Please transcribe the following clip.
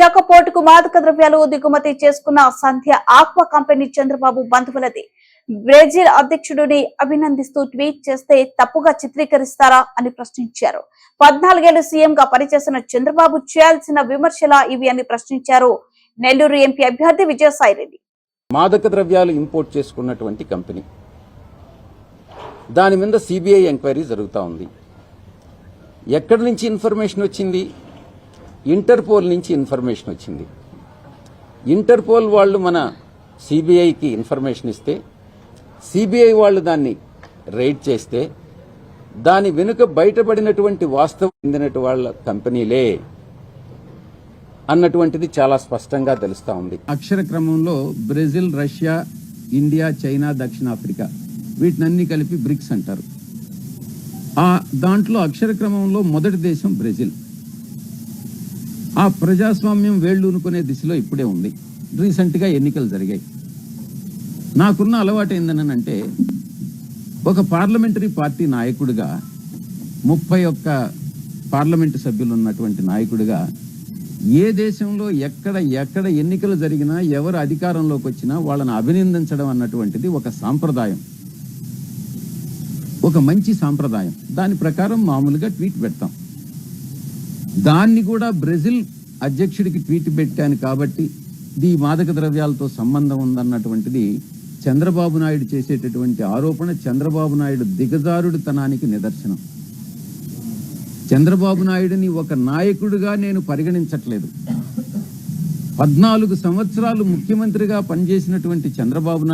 విశాఖ పోర్టుకు మాదక ద్రవ్యాలు దిగుమతి చేసుకున్న సంధ్య ఆక్వా కంపెనీ చంద్రబాబు బంధువులది. బ్రెజిల్ అధ్యక్షుడిని అభినందిస్తూ ట్వీట్ చేస్తే తప్పుగా చిత్రీకరిస్తారా అని ప్రశ్నించారు. 14 ఏళ్లు సీఎం గా పనిచేసిన చంద్రబాబు చేయాల్సిన విమర్శలా ఇవి అని ప్రశ్నించారు నెల్లూరు ఎంపీ అభ్యర్థి విజయసాయిరెడ్డి. మాదక ద్రవ్యాలు ఇంపోర్ట్ చేసుకున్నటువంటి కంపెనీ, దాని మీద సిబిఐ ఎంక్వైరీ జరుగుతూ ఉంది. ఎక్కడి నుంచి ఇన్ఫర్మేషన్ వచ్చింది? ఇంటర్పోల్ నుంచి ఇన్ఫర్మేషన్ వచ్చింది. ఇంటర్పోల్ వాళ్ళు మన సిబిఐకి ఇన్ఫర్మేషన్ ఇస్తే సిబిఐ వాళ్ళు దాన్ని రైడ్ చేస్తే దాని వెనుక బయటపడినటువంటి వాస్తవం చెందినటు వాళ్ళ కంపెనీలే అన్నటువంటిది చాలా స్పష్టంగా తెలుస్తా ఉంది. అక్షర క్రమంలో బ్రెజిల్, రష్యా, ఇండియా, చైనా, దక్షిణాఫ్రికా వీటినన్నీ కలిపి బ్రిక్స్ అంటారు. దాంట్లో అక్షర క్రమంలో మొదటి దేశం బ్రెజిల్. ఆ ప్రజాస్వామ్యం వేళ్లూనుకునే దిశలో ఇప్పుడే ఉంది. రీసెంట్గా ఎన్నికలు జరిగాయి. నాకున్న అలవాటు ఏందనంటే, ఒక పార్లమెంటరీ పార్టీ నాయకుడిగా 31 పార్లమెంటు సభ్యులు ఉన్నటువంటి నాయకుడిగా ఏ దేశంలో ఎక్కడ ఎన్నికలు జరిగినా ఎవరు అధికారంలోకి వచ్చినా వాళ్ళని అభినందించడం అన్నటువంటిది ఒక సాంప్రదాయం, ఒక మంచి సాంప్రదాయం. దాని ప్రకారం మామూలుగా ట్వీట్ పెడతాం. దాన్ని కూడా బ్రెజిల్ అధ్యక్షుడికి ట్వీట్ పెట్టాను కాబట్టి ఇది మాదక ద్రవ్యాలతో సంబంధం ఉందన్నటువంటిది చంద్రబాబు నాయుడు చేసేటటువంటి ఆరోపణ చంద్రబాబు నాయుడు దిగజారుడితనానికి నిదర్శనం. చంద్రబాబు నాయుడిని ఒక నాయకుడిగా నేను పరిగణించట్లేదు. 14 సంవత్సరాలు ముఖ్యమంత్రిగా పనిచేసినటువంటి చంద్రబాబు నాయుడు